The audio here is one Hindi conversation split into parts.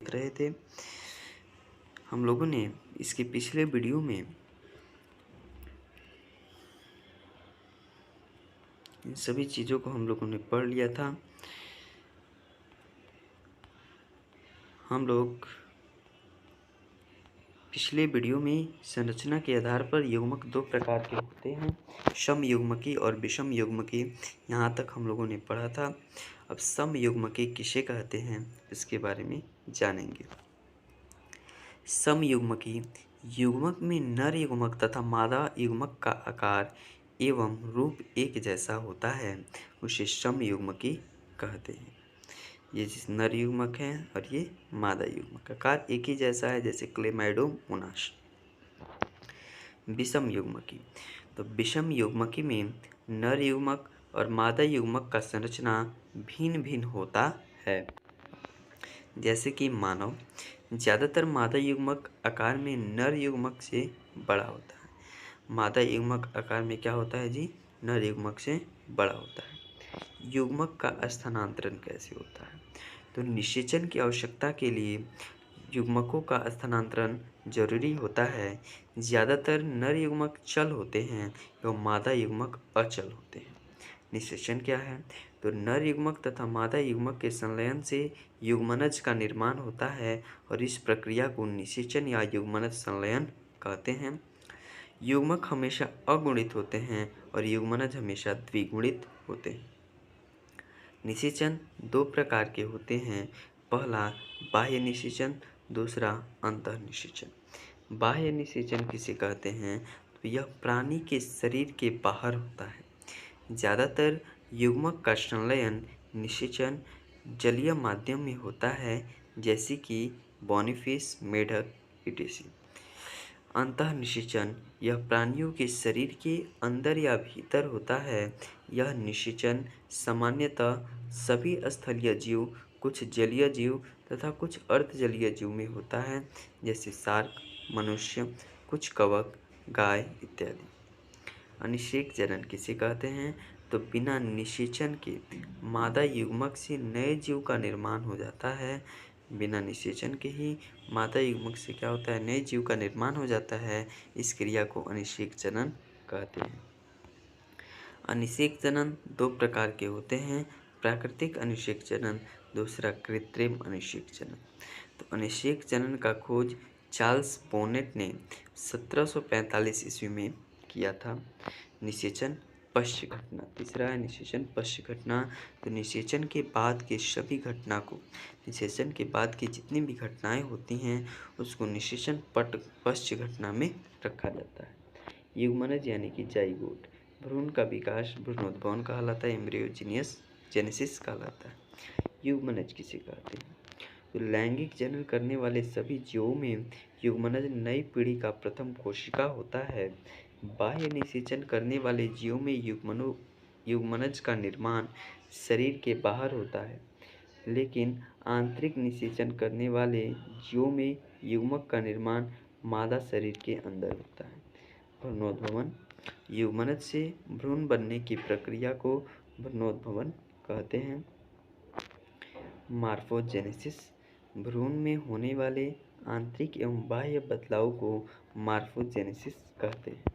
रहे थे। हम लोगों ने इसके पिछले वीडियो में इन सभी चीज़ों को हम लोगों ने पढ़ लिया था। हम लोग पिछले वीडियो में संरचना के आधार पर युग्मक दो प्रकार के होते हैं, समयुग्मकी और विषमयुग्मकी। यहाँ तक हम लोगों ने पढ़ा था। अब समयुग्मकी किसे कहते हैं इसके बारे में जानेंगे। समयुग्मकी युग्मक में नर युग्मक तथा मादा युग्मक का आकार एवं रूप एक जैसा होता है, उसे समयुग्मकी कहते हैं। ये नर युग्मक है और ये मादा युग्मक, आकार एक ही जैसा है जैसे क्लेमाइडोमोनास। विषम युग्मकी, तो विषम युग्मकी में नर युग्मक और मादा युग्मक का संरचना भिन्न भिन्न होता है। जैसे कि मानव, ज़्यादातर मादा युग्मक आकार में नर युग्मक से बड़ा होता है। मादा युग्मक आकार में क्या होता है जी? नर युग्मक से बड़ा होता है। युग्मक का स्थानांतरण कैसे होता है? तो निषेचन की आवश्यकता के लिए युग्मकों का स्थानांतरण जरूरी होता है। ज़्यादातर नर युग्मक चल होते हैं एवं मादा युग्मक अचल होते हैं। निषेचन क्या है? तो नर युग्मक तथा मादा युग्मक के संलयन से युग्मनज का निर्माण होता है और इस प्रक्रिया को निषेचन या युग्मनज संलयन कहते हैं। युग्मक हमेशा अगुणित होते हैं और युग्मनज हमेशा द्विगुणित होते हैं। निषेचन दो प्रकार के होते हैं, पहला बाह्य निषेचन, दूसरा अंतः निषेचन। बाह्य निषेचन किसे कहते हैं? तो यह प्राणी के शरीर के बाहर होता है। ज़्यादातर युग्मक का संलयन निषेचन जलीय माध्यम में होता है, जैसे कि बोनीफिश, मेढक इत्यादि। अंतः निषेचन यह प्राणियों के शरीर के अंदर या भीतर होता है। यह निषेचन सामान्यतः सभी स्थलीय जीव, कुछ जलीय जीव तथा कुछ अर्धजलीय जीव में होता है, जैसे शार्क, मनुष्य, कुछ कवक, गाय इत्यादि। अनिषेक जनन किसे कहते हैं? तो बिना निषेचन के मादा युग्मक से नए जीव का निर्माण हो जाता है। बिना निषेचन के ही मादा युग्मक से क्या होता है? नए जीव का निर्माण हो जाता है। इस क्रिया को अनिषेक जनन कहते हैं। अनिषेक जनन दो प्रकार के होते हैं, प्राकृतिक अनिषेक जनन, दूसरा कृत्रिम अनिषेक जनन। तो अनिषेक जनन का खोज चार्ल्स बोनेट ने 1745 ईस्वी में किया था। निषेचन पश्च घटना, तीसरा है निषेचन पश्च घटना। तो निषेचन के बाद के सभी घटना को, निषेचन के बाद की जितनी भी घटनाएं होती हैं उसको निषेचन पश्च घटना में रखा जाता है। युग्मनज यानी कि जाइगोट, भ्रूण का विकास भ्रूणोद्भवन कहलाता है, एम्ब्रियोजेनियस जेनेसिस कहलाता है। युग्मनज किसे कहते हैं? तो लैंगिक जनन करने वाले सभी जीवों में युग्मनज नई पीढ़ी का प्रथम कोशिका होता है। बाह्य निषेचन करने वाले जीवों में युग्मनज का निर्माण शरीर के बाहर होता है, लेकिन आंतरिक निषेचन करने वाले जीवों में युग्मक का निर्माण मादा शरीर के अंदर होता है। भ्रूणोद्भवन, युग्मनज से भ्रूण बनने की प्रक्रिया को भ्रूणोद्भवन कहते हैं। मार्फोजेनेसिस, भ्रूण में होने वाले आंतरिक एवं बाह्य बदलाव को मार्फोजेनेसिस कहते हैं।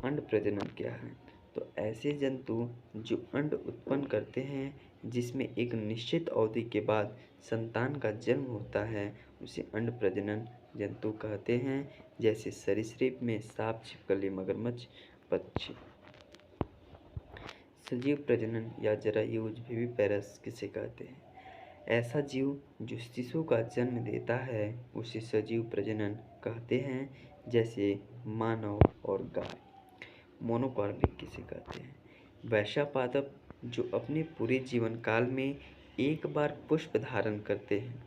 अंड प्रजनन क्या है? तो ऐसे जंतु जो अंड उत्पन्न करते हैं जिसमें एक निश्चित अवधि के बाद संतान का जन्म होता है, उसे अंड प्रजनन जंतु कहते हैं। जैसे सरीसृप में सांप, छिपकली, मगरमच्छ, पक्षी। सजीव प्रजनन या जरायुज विविपेरस किसे कहते हैं? ऐसा जीव जो शिशु का जन्म देता है उसे सजीव प्रजनन कहते हैं, जैसे मानव और गाय। मोनोकार्पिक किसे कहते हैं? वैसा पादप जो अपने पूरे जीवन काल में एक बार पुष्प धारण करते हैं।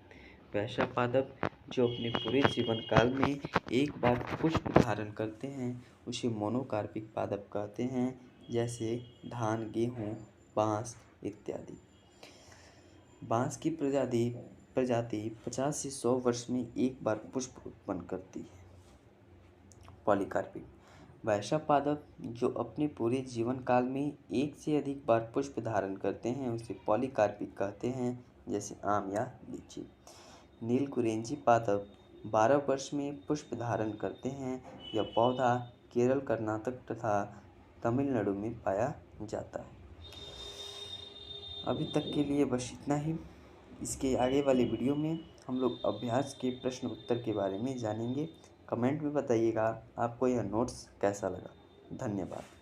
वैसा पादप जो अपने पूरे जीवन काल में एक बार पुष्प धारण करते हैं उसे मोनोकार्पिक पादप कहते हैं, जैसे धान, गेहूँ, बांस इत्यादि। बांस की प्रजाति 50 से 100 वर्ष में एक बार पुष्प उत्पन्न करती है। पॉलीकार्पिक, वैसा पादप जो अपने पूरे जीवन काल में एक से अधिक बार पुष्प धारण करते हैं उसे पॉलीकार्पिक कहते हैं, जैसे आम या लीची। नीलकुरेंजी पादप 12 वर्ष में पुष्प धारण करते हैं। यह पौधा केरल, कर्नाटक तथा तमिलनाडु में पाया जाता है। अभी तक के लिए बस इतना ही। इसके आगे वाले वीडियो में हम लोग अभ्यास के प्रश्न उत्तर के बारे में जानेंगे। कमेंट में बताइएगा आपको यह नोट्स कैसा लगा। धन्यवाद।